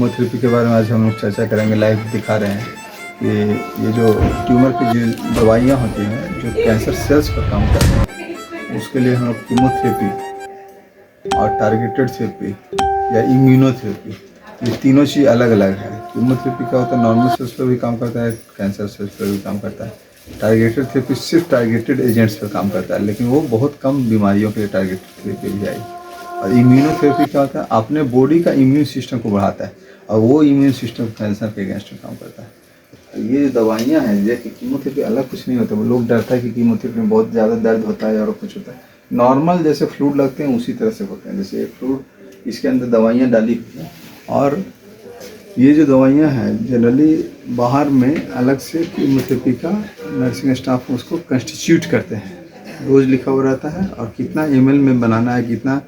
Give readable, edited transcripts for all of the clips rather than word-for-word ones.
Chemotherapy के बारे में आज हम लोग चर्चा करेंगे। लाइव दिखा रहे हैं कि ये जो ट्यूमर की जो दवाइयाँ होती हैं जो कैंसर सेल्स पर काम करती हैं, उसके लिए हम लोग कीमोथेरेपी और टारगेटेड थेरेपी या इम्यूनोथेरेपी, ये तीनों चीज़ अलग अलग है। कीमोथेरेपी क्या होता है, नॉर्मल सेल्स पर भी काम करता है, कैंसर सेल्स पर भी काम करता है। टारगेटेड थेरेपी सिर्फ टारगेटेड एजेंट्स पर काम करता है, लेकिन वो बहुत कम बीमारियों के लिए टारगेटेड थेरेपी भी आई। और इम्यूनोथेरेपी क्या होता है, अपने बॉडी का इम्यून सिस्टम को बढ़ाता है और वो इम्यून सिस्टम कैंसर के अगेंस्ट में काम करता है। ये दवाइयाँ हैं, जैसे कीमोथेरेपी अलग कुछ नहीं होता। लोग डरता है कि कीमोथेरेपी में बहुत ज़्यादा दर्द होता है और कुछ होता है। नॉर्मल जैसे फ्लूइड लगते हैं उसी तरह से होते हैं। जैसे एक फ्लूइड, इसके अंदर दवाइयाँ डाली हुई हैं और ये जो दवाइयाँ हैं जनरली बाहर में अलग से कीमोथेरेपी का नर्सिंग स्टाफ उसको कंस्टिट्यूट करते हैं। डोज लिखा हुआ रहता है और कितना ml में बनाना है, कितना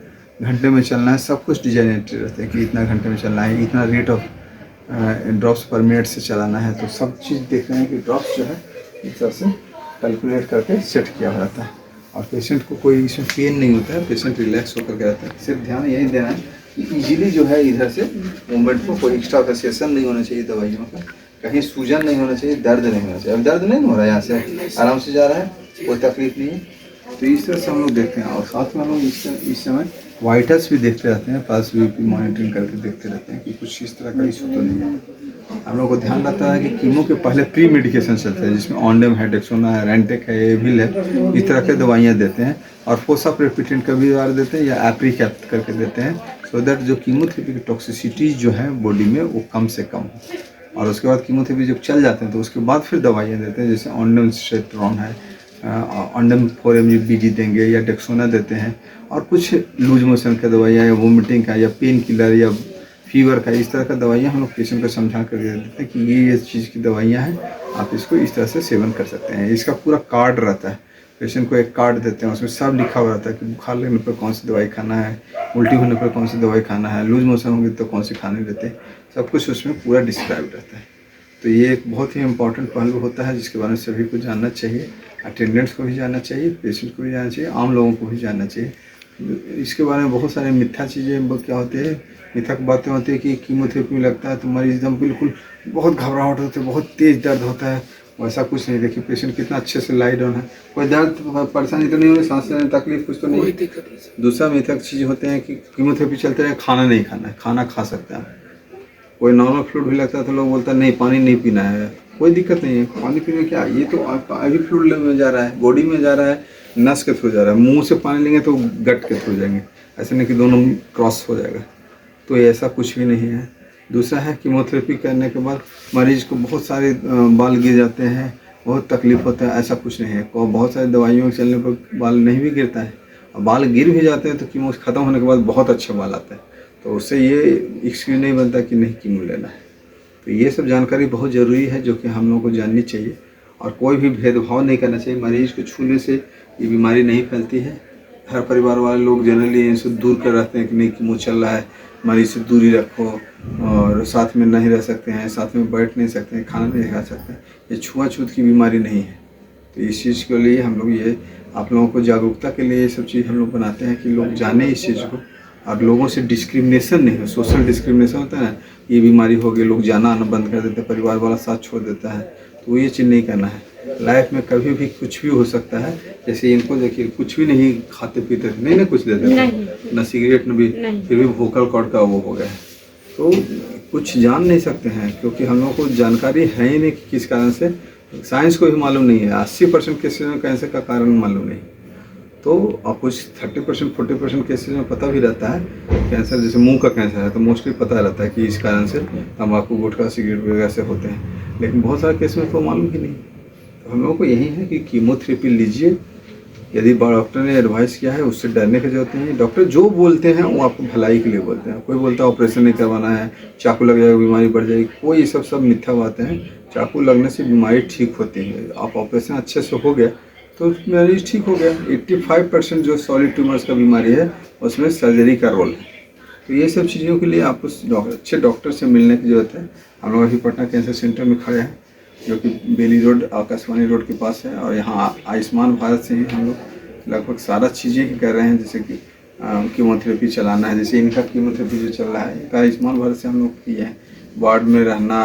घंटे में चलना है, सब कुछ डिजाइनेटेड रहता है कि इतना घंटे में चलना है, इतना रेट ऑफ ड्रॉप्स पर मिनट से चलाना है। तो सब चीज़ देख रहे हैं कि ड्रॉप्स जो है इस तरह से कैलकुलेट करके सेट किया हुआ रहता है और पेशेंट को कोई इसमें पेन नहीं होता है। पेशेंट रिलैक्स होकर के रहता है। सिर्फ ध्यान यही देना है कि इजीली जो है इधर से मूवमेंट को कोई एक्स्ट्रा एसोसिएशन नहीं होना चाहिए दवाइयों का, कहीं सूजन नहीं होना चाहिए, दर्द नहीं होना चाहिए। अब दर्द नहीं हो रहा है, यहाँ से आराम से जा रहा है, कोई तकलीफ नहीं है। तो इस तरह से हम लोग देखते हैं और साथ में हम लोग इस समय वाइटल्स भी देखते रहते हैं, पल्स भी मॉनिटरिंग करके देखते रहते हैं कि कुछ इस तरह का इशू तो नहीं है। हम लोग को ध्यान रहता है कि कीमो के पहले प्री मेडिकेशन चलते हैं, जिसमें ऑन्डेम है, डेक्सोना है, रेंटेक है, एविल है, इस तरह के दवाइयाँ देते हैं और फोसाप्रोपिटेंट कभी बार देते हैं या एप्रीकैप करके देते हैं, सो दैट जो कीमोथेरेपी की टॉक्सिसिटीज जो है बॉडी में वो कम से कम हो। और उसके बाद कीमोथेरेपी जब चल जाते हैं तो उसके बाद फिर दवाइयाँ देते हैं, जैसे ऑन्डेम स्टेट्रॉन है, ऑन्डेम 4mg देंगे या डेक्सोना देते हैं और कुछ लूज मोशन का दवाइयाँ या वोमिटिंग का या पेन किलर या फीवर का, इस तरह का दवाइयाँ हम लोग पेशेंट को समझा कर देते हैं कि ये चीज़ की दवाइयाँ हैं, आप इसको इस तरह से सेवन कर सकते हैं। इसका पूरा कार्ड रहता है, पेशेंट को एक कार्ड देते हैं, उसमें सब लिखा हुआ रहता है कि बुखार लगने पर कौन सी दवाई खाना है, उल्टी होने पर कौन सी दवाई खाना है, लूज मोशन होंगे तो कौन सी खाने देते हैं, सब कुछ उसमें पूरा डिस्क्राइब रहता है। तो ये एक बहुत ही इम्पॉर्टेंट पहलू होता है जिसके बारे में सभी को जानना चाहिए। अटेंडेंट्स को भी जानना चाहिए, पेशेंट को भी जानना चाहिए, आम लोगों को भी जानना चाहिए। इसके बारे में बहुत सारे मिथ्या चीज़ें क्या होती है, मिथक बातें होती है कि कीमोथेरेपी में लगता है तो मरीज एकदम बिल्कुल बहुत घबराहट होती है, बहुत तेज़ दर्द होता है। वैसा कुछ नहीं। देखिए पेशेंट कितना अच्छे से लाई डाउन है, कोई दर्द परेशानी तो नहीं हो रही, सांस लेने तकलीफ कुछ तो नहीं। दूसरा मिथक चीज़ होते हैं कि कीमोथेरेपी चलते रहे, खाना नहीं खाना है, खाना खा सकता है। कोई नॉर्मल फ्लूइड भी लगता है तो लोग बोलता है नहीं पानी नहीं पीना है, कोई दिक्कत नहीं है। पानी पीने क्या, ये तो अभी फ्लूइड में जा रहा है, बॉडी में जा रहा है, नस के थ्रू जा रहा है, मुंह से पानी लेंगे तो गट के थ्रू जाएंगे, ऐसे नहीं कि दोनों क्रॉस हो जाएगा। तो ऐसा कुछ भी नहीं है। दूसरा है कीमोथेरेपी करने के बाद मरीज को बहुत सारे बाल गिर जाते हैं, बहुत तकलीफ होता है, ऐसा कुछ नहीं है। बहुत सारी दवाइयों के चलने पर बाल नहीं भी गिरता है और बाल गिर भी जाते हैं तो कीमो ख़त्म होने के बाद बहुत अच्छा बाल आता है। तो उससे ये एक्सक्यूज नहीं बनता कि नहीं कीमो लेना है। तो ये सब जानकारी बहुत ज़रूरी है जो कि हम लोगों को जाननी चाहिए और कोई भी भेदभाव नहीं करना चाहिए। मरीज़ को छूने से ये बीमारी नहीं फैलती है। हर परिवार वाले लोग जनरली इनसे दूर कर रहते हैं कि नहीं कीमो चल रहा है, मरीज से दूरी रखो और साथ में नहीं रह सकते हैं, साथ में बैठ नहीं सकते हैं, खाना नहीं खा सकते हैं। ये छुआछूत की बीमारी नहीं है। तो इस चीज़ के लिए हम लोग ये आप लोगों को जागरूकता के लिए ये सब चीज़ हम लोग बनाते हैं कि लोग जाने इस चीज़ को और लोगों से डिस्क्रिमिनेशन नहीं हो। सोशल डिस्क्रिमिनेशन होता है ना, ये बीमारी हो गई, लोग जाना आना बंद कर देते हैं, परिवार वाला साथ छोड़ देता है। तो ये चीज़ नहीं करना है। लाइफ में कभी भी कुछ भी हो सकता है। जैसे इनको देखिए कुछ भी नहीं खाते पीते नहीं ना कुछ देते ना सिगरेट न भी, फिर भी वोकल कॉर्ड का वो हो गया है। तो कुछ जान नहीं सकते हैं क्योंकि हम लोगों को जानकारी है ही नहीं कि किस कारण से। साइंस को भी मालूम नहीं है। 80% केसेज में कैंसर का कारण मालूम नहीं। तो और कुछ 30% 40% केसेज में पता भी रहता है कैंसर, जैसे मुंह का कैंसर है तो मोस्टली पता रहता है कि इस कारण से तम्बाकू गुटखा सिगरेट वगैरह से होते हैं, लेकिन बहुत सारे केस में तो मालूम ही नहीं। तो हम लोगों को यही है कि कीमोथेरेपी लीजिए, यदि डॉक्टर ने एडवाइस किया है उससे डरने की जरूरत नहीं है। डॉक्टर जो बोलते हैं वो आपको भलाई के लिए बोलते हैं। कोई बोलता है ऑपरेशन नहीं करवाना है, चाकू लग जाएगा बीमारी बढ़ जाएगी, कोई ये सब मिथ्या बातें हैं। चाकू लगने से बीमारी ठीक होती है। आप ऑपरेशन अच्छे से हो गया तो मरीज ठीक हो गया। 85% जो सॉलिड ट्यूमर्स का बीमारी है उसमें सर्जरी का रोल है। तो ये सब चीज़ों के लिए आपको अच्छे डॉक्टर से मिलने की ज़रूरत है। हम लोग अभी पटना कैंसर सेंटर में खड़े हैं जो कि बेली रोड आकाशवाणी रोड के पास है और यहाँ आयुष्मान भारत से ही हम लोग लगभग सारा चीज़ें ही कर रहे हैं। जैसे कि कीमोथेरेपी चलाना है, जैसे इनका कीमोथेरेपी जो चल रहा है इनका आयुष्मान भारत से हम लोग किए हैं। वार्ड में रहना,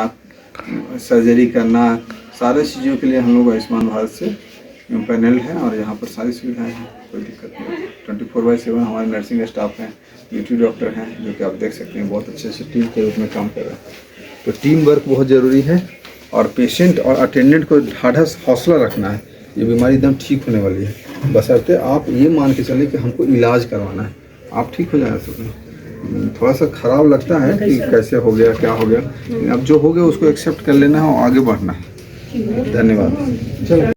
सर्जरी करना, सारे चीज़ों के लिए हम लोग आयुष्मान भारत से पैनल हैं और यहाँ पर सारी सुविधाएं हैं, कोई दिक्कत नहीं। 24/7 हमारे नर्सिंग स्टाफ हैं, ड्यूटी डॉक्टर हैं, जो कि आप देख सकते हैं बहुत अच्छे टीम के रूप में काम कर रहे हैं। तो टीम वर्क बहुत ज़रूरी है और पेशेंट और अटेंडेंट को ढाढ़स हौसला रखना है। ये बीमारी एकदम ठीक होने वाली है, बशर्ते आप ये मान के चले कि हमको इलाज करवाना है, आप ठीक हो जाना सकते। थोड़ा सा ख़राब लगता है कि कैसे हो गया, क्या हो गया, अब जो हो गया उसको एक्सेप्ट कर लेना है और आगे बढ़ना है। धन्यवाद। चलो।